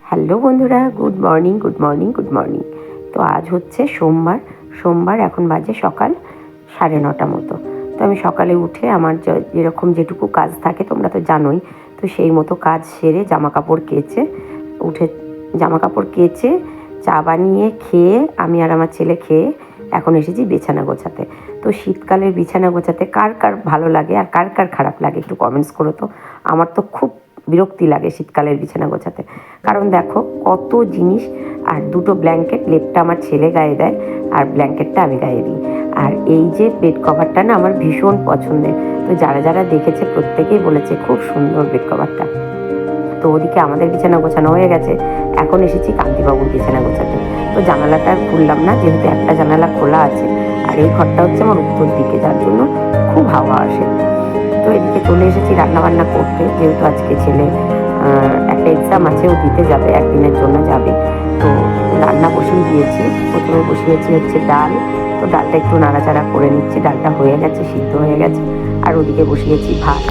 Hello বন্ধুরা, good morning good morning good morning. তো আজ হচ্ছে সোমবার এখন বাজে সকাল 9:30 মতো। তো আমি সকালে উঠে আমার যেরকম যেটুকু কাজ থাকে তোমরা তো জানোই, তো সেই মতো কাজ সেরে জামাকাপড় কেচে চা বানিয়ে খেয়ে আমি আর আমার ছেলে খেয়ে এখন এসেছি বিছানা গোছাতে। তো শীতকালের বিছানা গোছাতে কার কার ভালো লাগে আর কার কার খারাপ লাগে একটু কমেন্টস করো তো। আমার তো খুব বিরক্তি লাগে শীতকালের বিছানা গোছাতে, কারণ দেখো কত জিনিস। আর দুটো ব্ল্যাঙ্কেট, লেপটা আমার ছেলে গায়ে দেয় আর ব্ল্যাঙ্কেটটা আমি গায়ে দিই। আর এই যে বেড কভারটা না আমার ভীষণ পছন্দের। তো যারা যারা দেখেছে প্রত্যেকেই বলেছে খুব সুন্দর বেড কভারটা। তো ওদিকে আমাদের বিছানা গোছানো হয়ে গেছে, এখন এসেছি কান্তিবাবুর বিছানা গোছাতে। তো জানালাটা খুললাম না, যেহেতু একটা জানালা খোলা আছে আর এই ঘরটা হচ্ছে আমার উত্তর দিকে, যার জন্য খুব হাওয়া আসে। তো এদিকে চলে এসেছি রান্নাবান্না করতে, যেহেতু আজকে ছেলে একটা এক্সাম আছে, ও দিতে যাবে, একদিনের জন্য যাবে। তো রান্না বসিয়ে দিয়েছি। প্রথমে বসিয়েছি হচ্ছে ডাল। তো ডালটা একটু নাড়াচাড়া করে নিচ্ছি, ডালটা হয়ে গেছে, সিদ্ধ হয়ে গেছে। আর ওদিকে বসিয়েছি ভাত।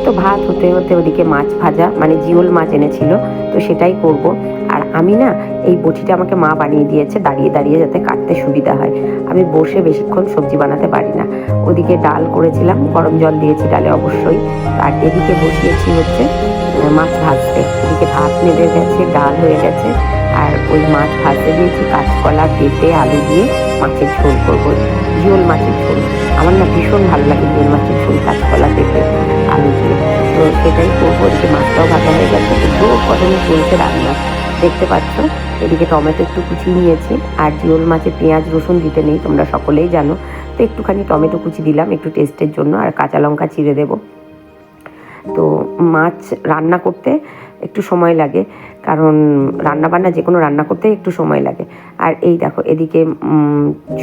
তো ভাত হতে হতে ওদিকে মাছ ভাজা, মানে জিওল মাছ এনেছিল, তো সেটাই করব। আর আমি না এই বটিটা আমাকে মা বানিয়ে দিয়েছে দাঁড়িয়ে দাঁড়িয়ে, যাতে কাটতে সুবিধা হয়। আমি বসে বেশিক্ষণ সবজি বানাতে পারি না। ওদিকে ডাল করেছিলাম, গরম জল দিয়েছি ডালে অবশ্যই। আর এদিকে বসিয়েছি হচ্ছে মাছ ভাজতে। এদিকে ভাত নেড়ে গেছে, ডাল হয়ে গেছে, আর ওই মাছ ভাজতে দিয়েছি। কাঁচকলা, পেঁপে, আলু দিয়ে মাছের ঝোল করবো, জিওল মাছের ঝোল। আমার না ভীষণ ভালো লাগে জিওল মাছের ঝোল, কাঁচকলা, পেঁপে, আলু দিয়ে। তো সেটাই করবো। এদিকে মাছটাও ভাজা হয়ে গেছে, জোর কদমে চলছে রান্না, দেখতে পাচ্ছ। এদিকে টমেটো একটু কুচিয়ে নিয়েছি। আর জিওল মাছে পেঁয়াজ রসুন দিতে নেই, তোমরা সকলেই জানো। তো একটুখানি টমেটো কুচি দিলাম একটু টেস্টের জন্য, আর কাঁচা লঙ্কা চিড়ে দেবো। তো মাছ রান্না করতে একটু সময় লাগে, কারণ রান্নাবান্না যে কোনো রান্না করতে একটু সময় লাগে। আর এই দেখো এদিকে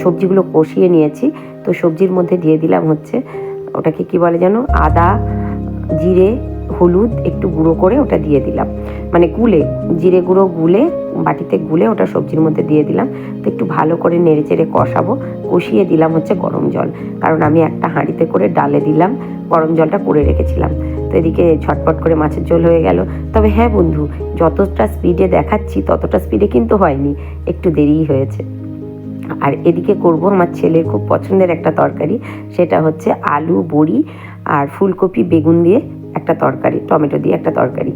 সবজিগুলো কষিয়ে নিয়েছি। তো সবজির মধ্যে দিয়ে দিলাম হচ্ছে, ওটাকে কি বলে যেন, আদা, জিরে, হলুদ একটু গুঁড়ো করে ওটা দিয়ে দিলাম, মানে গুলে, জিরে গুঁড়ো গুলে বাটিতে গুলে ওটা সবজির মধ্যে দিয়ে দিলাম। তো একটু ভালো করে নেড়ে চেড়ে কষাবো। কষিয়ে দিলাম হচ্ছে গরম জল, কারণ আমি একটা হাঁড়িতে করে ডালে দিলাম, গরম জলটা করে রেখেছিলাম। তো এদিকে ঝটপট করে মাছের ঝোল হয়ে গেল। তবে হ্যাঁ বন্ধু, যতটা স্পিডে দেখাচ্ছি ততটা স্পিডে কিন্তু হয়নি, একটু দেরিই হয়েছে। আর এদিকে করব আমার ছেলের খুব পছন্দের একটা তরকারি, সেটা হচ্ছে আলু, বড়ি আর ফুলকপি, বেগুন দিয়ে একটা তরকারি, টমেটো দিয়ে একটা তরকারি।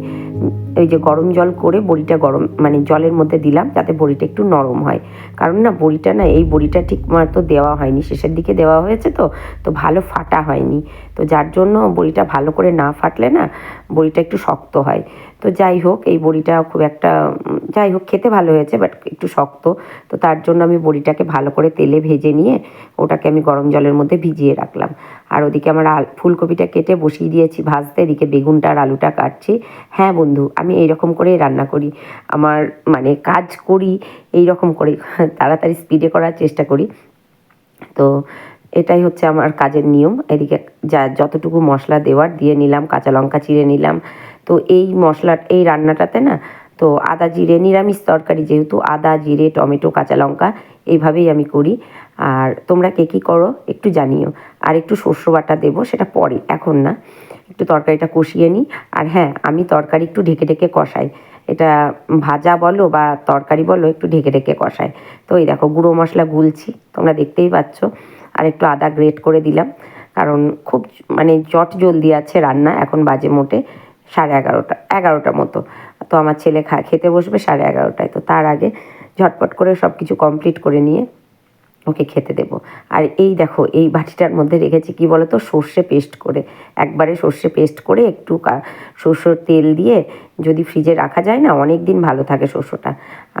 ওই যে গরম জল করে বড়িটা গরম, মানে জলের মধ্যে দিলাম যাতে বড়িটা একটু নরম হয়। কারণ না বড়িটা না, এই বড়িটা ঠিক মতো দেওয়া হয়নি, শেষের দিকে দেওয়া হয়েছে, তো ভালো ফাটা হয়নি। তো যার জন্য বড়িটা ভালো করে না ফাটলে না বড়িটা একটু শক্ত হয়। তো যাই হোক, এই বড়িটা খুব একটা, যাই হোক খেতে ভালো হয়েছে, বাট একটু শক্ত। তো তার জন্য আমি বড়িটাকে ভালো করে তেলে ভেজে নিয়ে ওটাকে আমি গরম জলের মধ্যে ভিজিয়ে রাখলাম। আর ওদিকে আমার ফুলকপিটা কেটে বসিয়ে দিয়েছি ভাজতে, এদিকে বেগুনটা আর আলুটা কাটছি। হ্যাঁ বন্ধু, আমি এইরকম করেই রান্না করি, আমার মানে কাজ করি এইরকম করে, তাড়াতাড়ি স্পিডে করার চেষ্টা করি। তো এটাই হচ্ছে আমার কাজের নিয়ম। এদিকে যতটুকু মশলা দেওয়ার দিয়ে নিলাম, কাঁচা লঙ্কা চিড়ে নিলাম। তো এই রান্নাটাতে না, তো আদা জিরে, নিরামিষ তরকারি যেহেতু, আদা জিরে টমেটো কাঁচা লঙ্কা এইভাবেই আমি করি। আর তোমরা কে কী করো একটু জানিও। আর একটু শস্য বাটা দেবো, সেটা পরে, এখন না। একটু তরকারিটা কষিয়ে নিই। আর হ্যাঁ, আমি তরকারি একটু ঢেকে ঢেকে কষাই, এটা ভাজা বলো বা তরকারি বলো, একটু ঢেকে ঢেকে কষাই। তো এই দেখো গুঁড়ো মশলা গুলছি, তোমরা দেখতেই পাচ্ছ। আর একটু আদা গ্রেট করে দিলাম, কারণ খুব মানে জলদি আছে রান্না। এখন বাজে মোটে 11:30 মতো। তো আমার ছেলে খেতে বসবে 11:30টায়। তো তার আগে ঝটপট করে সব কিছু কমপ্লিট করে নিয়ে ওকে খেতে দেবো। আর এই দেখো এই বাটিটার মধ্যে রেখেছি কি বলো তো, সর্ষে পেস্ট করে, একবারে সর্ষে পেস্ট করে একটু সর্ষের তেল দিয়ে যদি ফ্রিজে রাখা যায় না, অনেক দিন ভালো থাকে শস্যটা।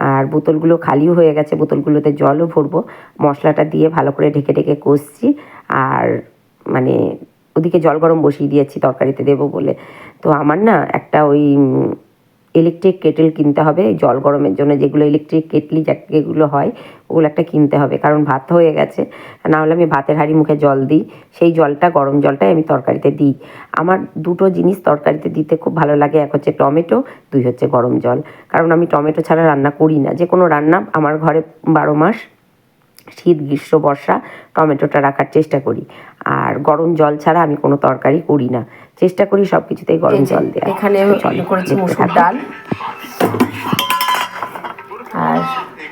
আর বোতলগুলো খালিও হয়ে গেছে, বোতলগুলোতে জলও ভরবো। মশলাটা দিয়ে ভালো করে ঢেকে ঢেকে কষছি। আর মানে ওদিকে জল গরম বসিয়ে দিয়েছি তরকারিতে দেবো বলে। তো আমার না একটা ওই ইলেকট্রিক কেটেল কিনতে হবে জল গরমের জন্য, যেগুলো ইলেকট্রিক কেটলি যেগুলো হয় ওগুলো একটা কিনতে হবে, কারণ ভাত হয়ে গেছে। না হলে আমি ভাতের হাঁড়ি মুখে জল দিই, সেই জলটা, গরম জলটাই আমি তরকারিতে দিই। আমার দুটো জিনিস তরকারিতে দিতে খুব ভালো লাগে, এক হচ্ছে টমেটো, দুই হচ্ছে গরম জল। কারণ আমি টমেটো ছাড়া রান্না করি না, যে কোনো রান্না আমার ঘরে 12 মাস, শীত গ্রীষ্ম বর্ষা টমেটোটা রাখার চেষ্টা করি। আর গরম জল ছাড়া আমি কোনো তরকারি করি না, চেষ্টা করি সব কিছুতেই গরম জল দেওয়া। এখানে আমি করেছি মুসুর ডাল,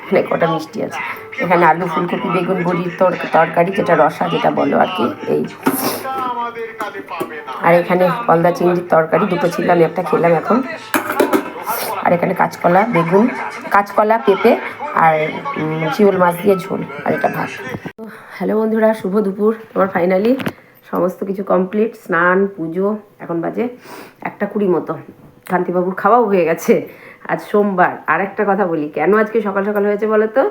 এখানে কটা মিষ্টি আছে, এখানে আলু ফুলকপি বেগুন বড়ির তরকারি, যেটা রসা যেটা বলো আর কি, এই। আর এখানে গলদা চিংড়ির তরকারি দুটো ছিল, আমি একটা খেলাম এখন। আর এখানে কাঁচকলা বেগুন, কাঁচকলা পেঁপে আর জিওল মাছ দিয়ে ঝোল, আর এটা ভাত। হ্যালো বন্ধুরা, শুভ দুপুর। আমার ফাইনালি সমস্ত কিছু কমপ্লিট, স্নান পুজো, এখন বাজে 1:20 মতো। কান্তিবাবুর খাওয়াও হয়ে গেছে, আজ সোমবার। আর একটা কথা বলি, কেন আজকে সকাল সকাল হয়েছে বলো তো?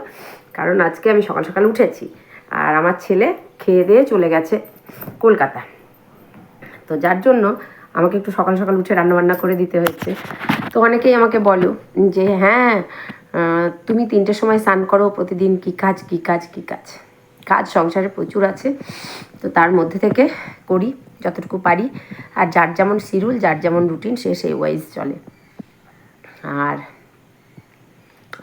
কারণ আজকে আমি সকাল সকাল উঠেছি, আর আমার ছেলে খেয়ে দিয়ে চলে গেছে কলকাতা। তো যার জন্য আমাকে একটু সকাল সকাল উঠে রান্নাবান্না করে দিতে হয়েছে। তো অনেকেই আমাকে বলো যে হ্যাঁ তুমি 3টের সময় স্নান করো প্রতিদিন, কী কাজ কী কাজ কী কাজ। কাজ সংসারে প্রচুর আছে, তো তার মধ্যে থেকে করি যতটুকু পারি। আর যার যেমন শিডিউল, যার যেমন রুটিন, সে সেই ওয়াইজ চলে। আর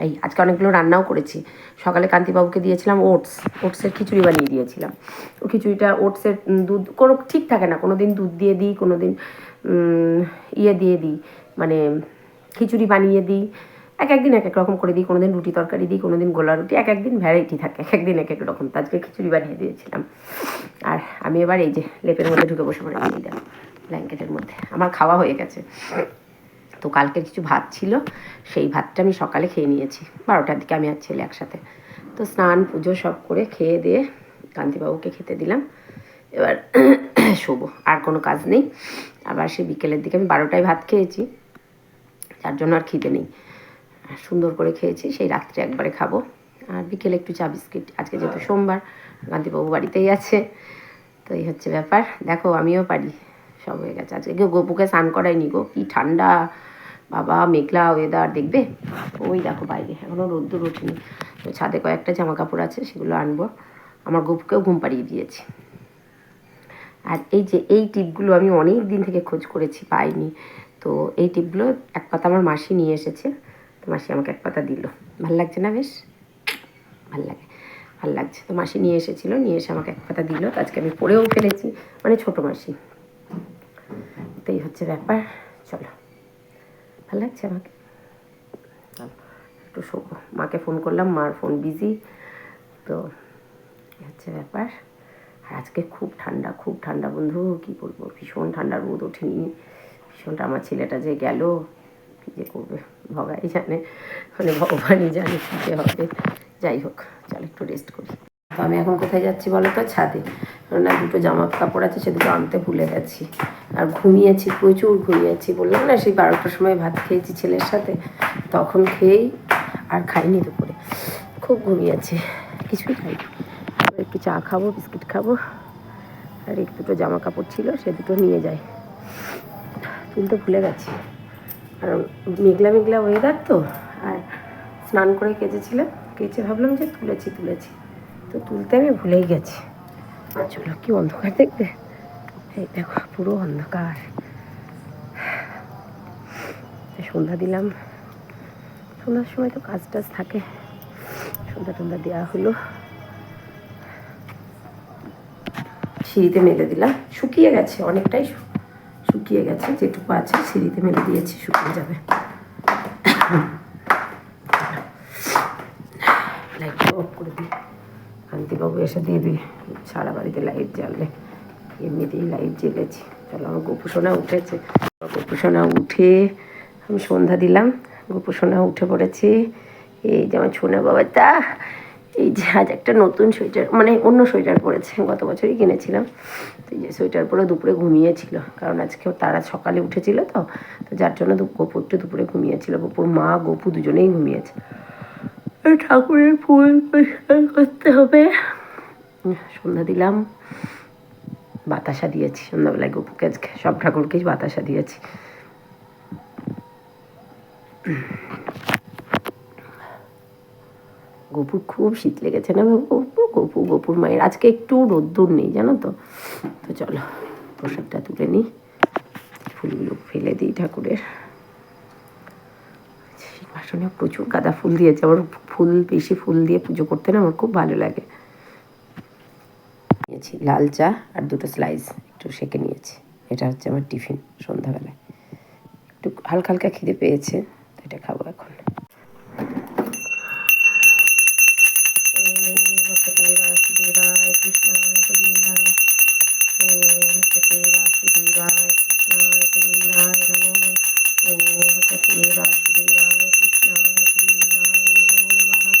এই আজকে অনেকগুলো রান্নাও করেছি। সকালে কান্তিবাবুকে দিয়েছিলাম ওটসের খিচুড়ি বানিয়ে দিয়েছিলাম। ও খিচুড়িটা ওটসের দুধ কোনো ঠিক থাকে না, কোনো দিন দুধ দিয়ে দিই, কোনো দিন ইয়ে দিয়ে দিই, মানে খিচুড়ি বানিয়ে দিই। একদিন এক এক রকম করে দিই, কোনো দিন রুটি তরকারি দিই, কোনো দিন গোলা রুটি, একদিন ভ্যারাইটি থাকে, একদিন এক এক রকম। তো আজকে খিচুড়ি বানিয়ে দিয়েছিলাম। আর আমি এবার এই যে লেপের মধ্যে ঢুকে বসে পড়ে নিয়ে দিলাম, ব্ল্যাঙ্কেটের মধ্যে। আমার খাওয়া হয়ে গেছে। তো কালকের কিছু ভাত ছিল, সেই ভাতটা আমি সকালে খেয়ে নিয়েছি 12টার দিকে, আমি আর ছেলে একসাথে। তো স্নান পুজো সব করে খেয়ে দিয়ে কান্তিবাবুকে খেতে দিলাম। এবার শোবো, আর কোনো কাজ নেই। আবার সে বিকেলের দিকে, আমি 12টায় ভাত খেয়েছি, যার জন্য আর খিদে নেই। সুন্দর করে খেয়েছি, সেই রাত্রে একবারে খাবো। আর বিকেলে একটু চা বিস্কিট, আজকে যেহেতু সোমবার, কান্তিবাবু বাড়িতেই আছে। তো এই হচ্ছে ব্যাপার। দেখো আমিও পারি, সব হয়ে গেছে। আজকে কেউ গপুকে স্নান করায়নি গো, কী ঠান্ডা বাবা, মেঘলা ওয়েদার। দেখবে ওই দেখো বাইরে এখনও রোদ্দুর ওঠেনি। তো ছাদে কয়েকটা জামা কাপড় আছে, সেগুলো আনবো। আমার গপুকেও ঘুম পাড়িয়ে দিয়েছি। আর এই যে এই টিপগুলো আমি অনেক দিন থেকে খোঁজ করেছি, পাইনি। তো এই টিপগুলো এক পাতা আমার মাসি নিয়ে এসেছে, তো মাসি আমাকে এক পাতা দিল। ভাল লাগছে না? বেশ ভাল লাগে, ভাল লাগছে। তো মাসি নিয়ে এসেছিলো, নিয়ে এসে আমাকে এক পাতা দিল। আজকে আমি পড়েও ফেলেছি, মানে ছোটো মাসি। তো এই হচ্ছে ব্যাপার। চলো, ভাল লাগছে আমাকে। একটু শোবো। মাকে ফোন করলাম, মার ফোন বিজি। তো হচ্ছে ব্যাপার। আর আজকে খুব ঠান্ডা, খুব ঠান্ডা বন্ধু, কী বলবো, ভীষণ ঠান্ডা, রোদ ওঠেনি ভীষণটা। আমার ছেলেটা যে গেল, কী যে করবে ভগাই জানে, মানে ভগবানই জানে কী যে হবে। যাই হোক, চল একটু রেস্ট করি। তো আমি এখন কোথায় যাচ্ছি বলো তো? ছাদে। না, দুটো জামা কাপড় আছে, সে দুটো আনতে ভুলে গেছি। আর ঘুমিয়েছি, প্রচুর ঘুমিয়েছি। বললাম না, সেই 12টার সময় ভাত খেয়েছি ছেলের সাথে, তখন খেয়েই আর খাইনি দুপুরে। খুব ঘুমিয়েছি, কিছুই খাইনি। একটু চা খাবো, বিস্কিট খাবো। আর এক দুটো জামা কাপড় ছিল, সে দুটো নিয়ে যাই, তুলতে ভুলে গেছি। আর মেঘলা মেঘলা ওয়েদার তো, আর স্নান করে কেচেছিলাম, কেচে ভাবলাম যে তুলেছি, তো তুলতে আমি ভুলেই গেছি। চলো, কি অন্ধকার দেখবে, এই দেখো পুরো অন্ধকার। সন্ধ্যা দিলাম, সন্ধ্যার সময় তো কাজ টাজ থাকে। সন্ধ্যা টন্ধ্যা দেওয়া হলো, সিঁড়িতে মেলে দিলাম। শুকিয়ে গেছে, অনেকটাই শুকিয়ে গেছে, যেটুকু আছে সিঁড়িতে মেলে দিয়েছি, শুকিয়ে যাবে। লাইটটা অফ করে দিই, কান্তিবাবু এসে দিয়ে দিই। সারা বাড়িতে লাইট জ্বাললে, এমনিতেই লাইট জ্বেলেছি। চলো, আমার গোপুসোনা উঠেছে। গোপুসোনা উঠে আমি সন্ধ্যা দিলাম, গোপুসোনা উঠে পড়েছি। এই যে আমার ছোনা বাবাটা, এই যে আজ একটা নতুন সোয়েটার, মানে অন্য সোয়েটার পরেছে, গত বছরই কিনেছিলাম। তো এই যে সোয়েটার পরে দুপুরে ঘুমিয়েছিল, কারণ আজকেও তারা সকালে উঠেছিল, তো যার জন্য গপু একটু দুপুরে ঘুমিয়েছিল। গপুর মা গপু দুজনেই ঘুমিয়েছে। ঠাকুরের ফুল পরিষ্কার করতে হবে। সন্ধ্যা দিলাম, বাতাসা দিয়েছি সন্ধ্যাবেলায় গপুকে, আজকে সব ঠাকুরকেই বাতাসা দিয়েছি। গপুর খুব শীত লেগেছে না গপুর মায়ের। আজকে একটু রোদ্দুর নেই জানো তো। তো চলো প্রসাদটা তুলে নিই, ফুলগুলো ফেলে দিই ঠাকুরের। বাসনে প্রচুর গাঁদা ফুল দিয়েছে, আমার বেশি ফুল দিয়ে পুজো করতে না আমার খুব ভালো লাগে। নিয়েছি লাল চা আর দুটো স্লাইস একটু সেঁকে নিয়েছি। এটা হচ্ছে আমার টিফিন সন্ধ্যাবেলায়। একটু হালকা হালকা খিদে পেয়েছে, তো এটা খাবো এখন। বাসুদেবায় কৃষ্ণায় গোবিন্দায় নমো নমঃ।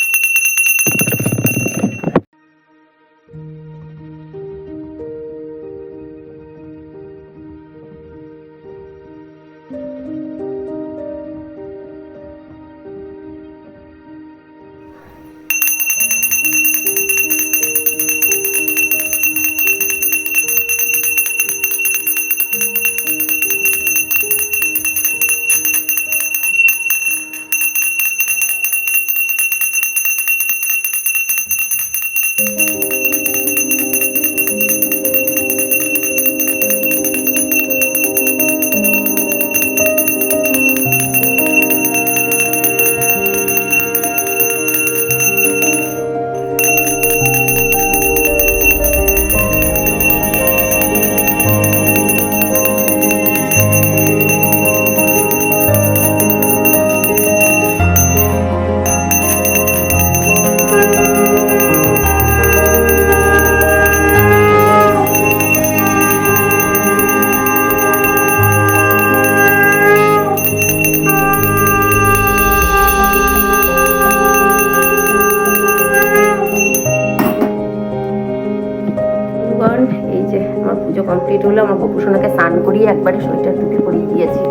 এই যে আমার পুজো কমপ্লিট হলো, আমার গোপুসোনাকে স্নান করিয়ে একবারে সোয়েটার টুপি পরিয়ে দিয়েছি।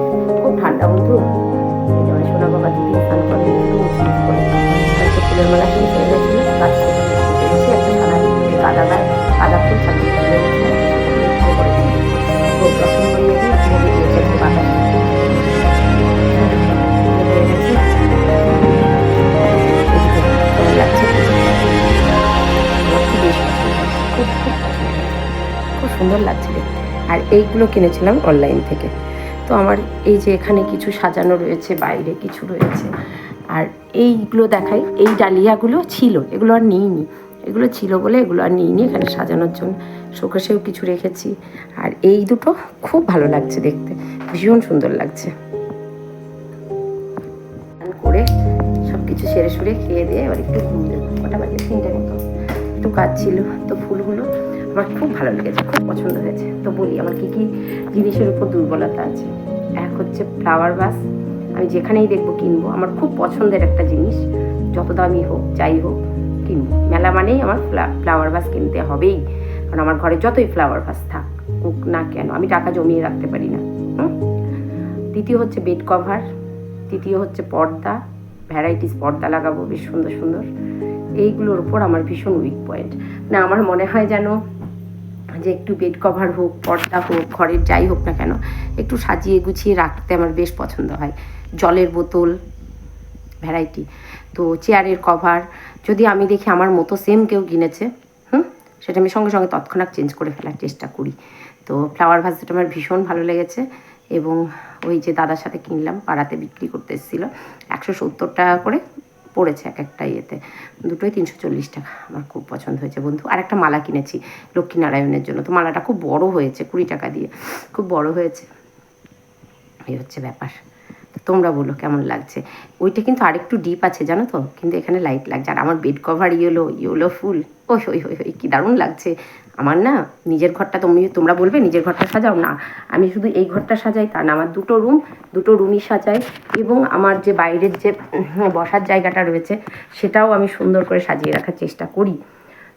খুব ঠান্ডা বন্ধু, এই যে আমার সোনা বাবা দিদি স্নান করে ফুলের মালা শেষ হয়ে গেছিলো, গাছ পেরেছি একটা সাদা কাদা গায়ে কাদা ফুল ছাড়িয়ে তুলে দর্শন করিয়ে দিই, দিয়েছে একটু বাতাস লাগছে। খুব খুব সুন্দর লাগছে দেখতে। আর এইগুলো কিনেছিলাম অনলাইন থেকে। তো আমার এই যে এখানে কিছু সাজানো রয়েছে, বাইরে কিছু রয়েছে, আর এইগুলো দেখাই, এই ডালিয়াগুলো ছিল, এগুলো আর নিইনি, এগুলো ছিল বলে এগুলো আর নিইনি এখানে সাজানোর জন্য। শোকেসেও কিছু রেখেছি। আর এই দুটো খুব ভালো লাগছে দেখতে, ভীষণ সুন্দর লাগছে। করে সব কিছু সেরে সুরে খেয়ে দিয়ে এবার একটু ঘুমিয়ে, কটা বাজে 3টে মতো, একটু কাজ ছিল। তো ফুলগুলো আমার খুব ভালো লেগেছে, খুব পছন্দ হয়েছে। তো বলি আমার কী কী জিনিসের উপর দুর্বলতা আছে। এক হচ্ছে ফ্লাওয়ার ভাস, আমি যেখানেই দেখবো কিনবো, আমার খুব পছন্দের একটা জিনিস, যত দামি হোক যাই হোক কিনবো। মেলা মানেই আমার ফ্লাওয়ার ভাস কিনতে হবেই, কারণ আমার ঘরে যতই ফ্লাওয়ার ভাস থাক হোক না কেন আমি টাকা জমিয়ে রাখতে পারি না। দ্বিতীয় হচ্ছে বেড কভার, তৃতীয় হচ্ছে পর্দা, ভ্যারাইটিস পর্দা লাগাবো বেশ সুন্দর সুন্দর। এইগুলোর উপর আমার ভীষণ উইক পয়েন্ট। না আমার মনে হয় যেন যে একটু বেড কভার হোক, পর্দা হোক, ঘরের যাই হোক না কেন, একটু সাজিয়ে গুছিয়ে রাখতে আমার বেশ পছন্দ হয়। জলের বোতল ভ্যারাইটি, তো চেয়ারের কভার যদি আমি দেখি আমার মতো সেম কেউ কিনেছে, সেটা আমি সঙ্গে সঙ্গে তৎক্ষণাৎ চেঞ্জ করে ফেলার চেষ্টা করি। তো ফ্লাওয়ার ভাসটা আমার ভীষণ ভালো লেগেছে। এবং ওই যে দাদার সাথে কিনলাম, পাড়াতে বিক্রি করতে এসেছিলো, 170 টাকা করে পড়েছে এক একটা ইয়েতে, দুটোই 340 টাকা। আমার খুব পছন্দ হয়েছে বন্ধু। আর একটা মালা কিনেছি লক্ষ্মীনারায়ণের জন্য, তো মালাটা খুব বড় হয়েছে, 20 টাকা দিয়ে, খুব বড় হয়েছে। এই হচ্ছে ব্যাপার। তোমরা বলো কেমন লাগছে। ওইটা কিন্তু আরেকটু ডিপ আছে জানো তো, কিন্তু এখানে লাইট লাগছে। আর আমার বেড কভার ইয়েলো ফুল, ওই ওই ওই ওই কী দারুণ লাগছে। আমার না নিজের ঘরটা, তোমরা বলবে নিজের ঘরটা সাজাও না, আমি শুধু এই ঘরটা সাজাই তা না, আমার দুটো রুমই সাজাই। এবং আমার যে বাইরের যে বসার জায়গাটা রয়েছে সেটাও আমি সুন্দর করে সাজিয়ে রাখার চেষ্টা করি।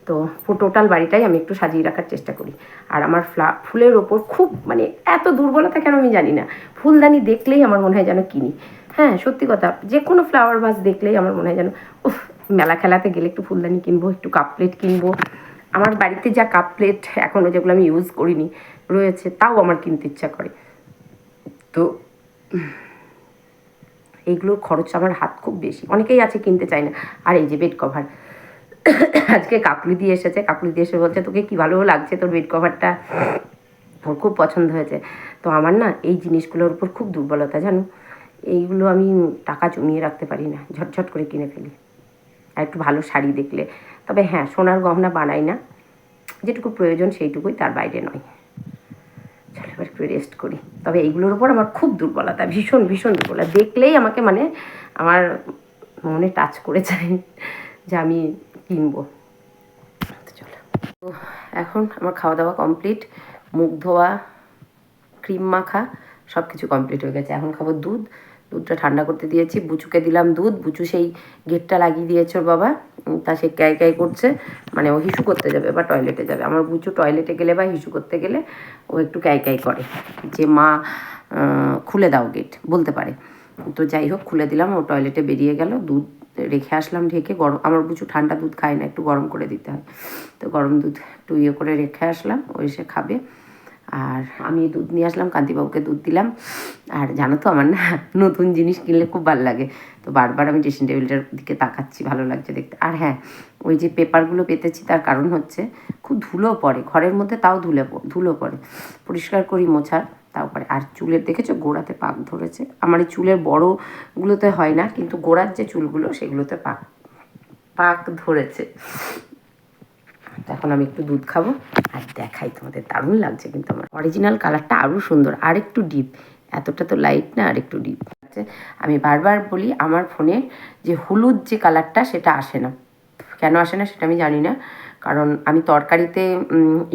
তো টোটাল বাড়িটাই আমি একটু সাজিয়ে রাখার চেষ্টা করি। আর আমার ফুলের ওপর খুব মানে এত দুর্বলতা কেন আমি জানি না, ফুলদানি দেখলেই আমার মনে হয় যেন কিনি। হ্যাঁ সত্যি কথা, যে কোনো ফ্লাওয়ার ভাস দেখলেই আমার মনে হয় যেন উফ, মেলা খেলাতে গেলে একটু ফুলদানি কিনবো, একটু কাপ প্লেট কিনবো। আমার বাড়িতে যা কাপ প্লেট এখনও যেগুলো আমি ইউজ করিনি রয়েছে, তাও আমার কিনতে ইচ্ছা করে। তো এইগুলোর খরচ আমার হাত খুব বেশি, অনেকেই আছে কিনতে চায় না। আর এই যে বেড কভার, আজকে কাকলি দিয়ে এসেছে, কাকলি দিয়ে এসে বলছে তোকে কি ভালো লাগছে তোর বেড কভারটা, ওর খুব পছন্দ হয়েছে। তো আমার না এই জিনিসগুলোর উপর খুব দুর্বলতা জানো, এইগুলো আমি টাকা জমিয়ে রাখতে পারি না, ঝটঝট করে কিনে ফেলি। আর একটু ভালো শাড়ি দেখলে, তবে হ্যাঁ সোনার গহনা বানাই না, যেটুকু প্রয়োজন সেইটুকুই, তার বাইরে নয়। চলো এবার একটু রেস্ট করি। তবে এইগুলোর উপর আমার খুব দুর্বলতা, ভীষণ ভীষণ দুর্বলতা, দেখলেই আমাকে মানে আমার মনে টাচ করে যায় যে আমি কিনবো। চলো, তো এখন আমার খাওয়া দাওয়া কমপ্লিট, মুখ ধোয়া, ক্রিম মাখা সব কিছু কমপ্লিট হয়ে গেছে। এখন খাবো দুধ, দুধটা ঠান্ডা করতে দিয়েছি, বুচুকে দিলাম দুধ। বুচু সেই গেটটা লাগিয়ে দিয়েছে ওর বাবা, তা সে ক্যাই ক্যাই করছে, মানে ও হিসু করতে যাবে বা টয়লেটে যাবে। আমার বুচু টয়লেটে গেলে বা হিসু করতে গেলে ও একটু ক্যাই ক্যাই করে যে মা খুলে দাও গেট বলতে পারে। তো যাই হোক খুলে দিলাম, ও টয়লেটে বেরিয়ে গেল। দুধ রেখে আসলাম ঢেকে, গরম, আমার বুচু ঠান্ডা দুধ খায় না, একটু গরম করে দিতে হয়। তো গরম দুধ একটু করে রেখে আসলাম, ও এসে খাবে। আর আমি দুধ নিয়ে আসলাম, কান্তিবাবুকে দুধ দিলাম। আর জানো তো আমার না নতুন জিনিস কিনলে খুব ভালো লাগে, তো বারবার আমি ড্রেসিং টেবিলটার দিকে তাকাচ্ছি, ভালো লাগছে দেখতে। আর হ্যাঁ, ওই যে পেপারগুলো পেতেছি তার কারণ হচ্ছে খুব ধুলো পড়ে ঘরের মধ্যে, তাও ধুলো পড়ে, পরিষ্কার করি মোছার তাও পরে। আর চুলের দেখেছো গোড়াতে পাক ধরেছে, আমার এই চুলের বড়োগুলোতে হয় না, কিন্তু গোড়ার যে চুলগুলো সেগুলোতে পাক ধরেছে। এখন আমি একটু দুধ খাবো আর দেখাই তোমাদের, দারুণ লাগছে কিন্তু আমার অরিজিনাল কালারটা আরও সুন্দর, আর একটু ডিপ, এতটা তো লাইট না, আর একটু ডিপ আছে। আমি বারবার বলি আমার ফোনে যে হলুদ যে কালারটা সেটা আসে না, কেন আসে না সেটা আমি জানি না। কারণ আমি তরকারিতে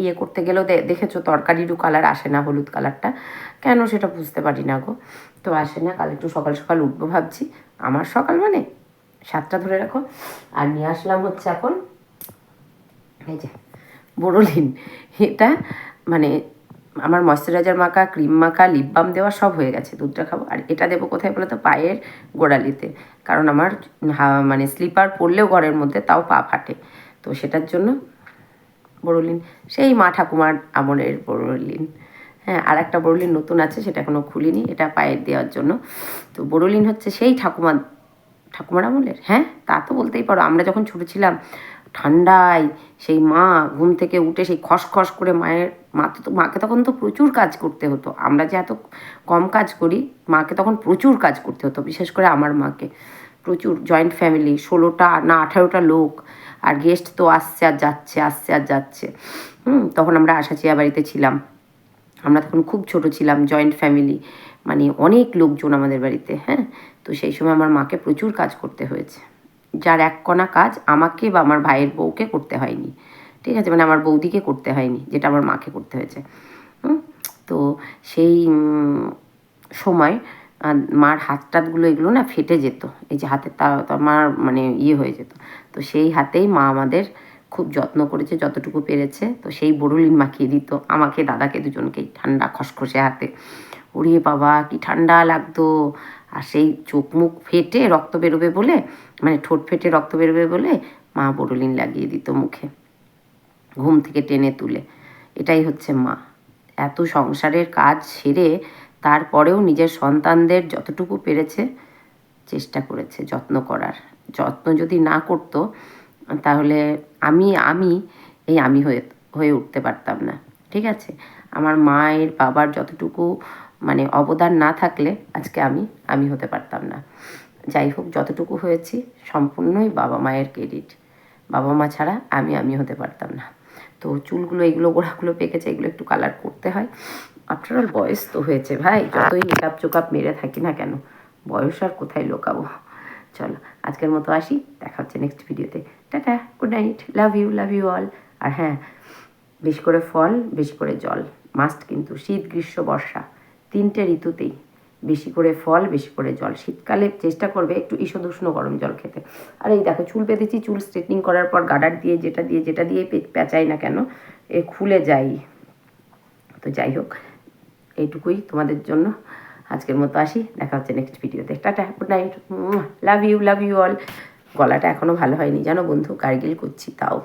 ইয়ে করতে গেলেও দেখেছো তরকারিরও কালার আসে না হলুদ কালারটা, কেন সেটা বুঝতে পারি না গো। তো আসে না, কাল একটু সকাল সকাল উঠবো ভাবছি, আমার সকাল মানে 7টা ধরে রাখো। আর নিয়ে আসলাম হচ্ছে এখন এই যে বোরোলিন, এটা মানে আমার ময়শ্চারাইজার মাখা, ক্রিম মাখা, লিপ বাম দেওয়া সব হয়ে গেছে, দুধটা খাবো। আর এটা দেবো কোথায় বলো তো, পায়ের গোড়ালিতে, কারণ আমার মানে স্লিপার পরলেও ঘরের মধ্যে তাও পা ফাটে, তো সেটার জন্য বোরোলিন, সেই মা ঠাকুমার আমলের বোরোলিন। হ্যাঁ, আর একটা বোরোলিন নতুন আছে, সেটা এখনও খুলিনি, এটা পায়ের দেওয়ার জন্য। তো বোরোলিন হচ্ছে সেই ঠাকুমার আমলের, হ্যাঁ তা তো বলতেই পারো। আমরা যখন ছোটো ছিলাম ঠান্ডায় সেই মা ঘুম থেকে উঠে সেই খসখস করে মাকে তখন তো প্রচুর কাজ করতে হতো, আমরা যে এত কম কাজ করি, মাকে তখন প্রচুর কাজ করতে হতো, বিশেষ করে আমার মাকে প্রচুর। জয়েন্ট ফ্যামিলি, 16টা না 18টা লোক, আর গেস্ট তো আসছে আর যাচ্ছে, আসছে আর যাচ্ছে। তখন আমরা আশাচিয়া বাড়িতে ছিলাম, আমরা তখন খুব ছোট ছিলাম, জয়েন্ট ফ্যামিলি, মানে অনেক লোকজন আমাদের বাড়িতে। হ্যাঁ, তো সেই সময় আমার মাকে প্রচুর কাজ করতে হয়েছে, যার এক কণা কাজ আমাকে বা আমার ভাইয়ের বউকে করতে হয়নি, ঠিক আছে, মানে আমার বৌদিকে করতে হয়নি, যেটা আমার মাকে করতে হয়েছে। তো সেই সময় মার হাত টাতগুলো এগুলো না ফেটে যেত, এই যে হাতের তা আমার মানে ইয়ে হয়ে যেত। তো সেই হাতেই মা আমাদের খুব যত্ন করেছে যতটুকু পেরেছে। তো সেই বোরোলিন মাখিয়ে দিত আমাকে, দাদাকে, দুজনকেই, ঠান্ডা খসখসে হাতে। ওরে বাবা কি ঠান্ডা লাগতো। আর সেই চোখ মুখ ফেটে রক্ত বেরোবে বলে, মানে ঠোঁট ফেটে রক্ত বেরোবে বলে মা বোরোলিন লাগিয়ে দিত মুখে, ঘুম থেকে টেনে তুলে। এটাই হচ্ছে মা, এত সংসারের কাজ সেরে তারপরেও নিজের সন্তানদের যতটুকু পেরেছে চেষ্টা করেছে যত্ন করার। যত্ন যদি না করতো তাহলে আমি হয়ে উঠতে পারতাম না, ঠিক আছে। আমার মায়ের বাবার যতটুকু মানে অবদান না থাকলে আজকে আমি হতে পারতাম না। যাই হোক, যতটুকু হয়েছি সম্পূর্ণই বাবা মায়ের ক্রেডিট, বাবা মা ছাড়া আমি হতে পারতাম না। তো চুলগুলো এগুলো গোড়াগুলো পেকেছে, এগুলো একটু কালার করতে হয়। আফটার অল বয়স তো হয়েছে ভাই, যতই মেকআপ চোকআপ মেরে থাকি না কেন, বয়স আর কোথায় লোকাবো। চলো আজকের মতো আসি, দেখা হচ্ছে নেক্সট ভিডিওতে। Tata, good night, love you all. আর হ্যাঁ, বেশি করে ফল, বেশি করে জল মাস্ট, কিন্তু শীত গ্রীষ্ম বর্ষা 3টে ঋতুতেই বেশি করে ফল, বেশি করে জল। শীতকালে চেষ্টা করবে একটু ঈষদুষ্ণ গরম জল খেতে। আর এই দেখো চুল পেতেছি, চুল স্ট্রেটনিং করার পর গার্ডার দিয়ে যেটা দিয়ে পেঁচাই না কেন এ খুলে যাই। তো যাই হোক, এইটুকুই তোমাদের জন্য আজকের মতো আসি, দেখা হচ্ছে নেক্সট ভিডিওতে। Tata, good night, love you all. গলাটা এখনও ভালো হয়নি জানো বন্ধু, গার্গিল করছি তাও।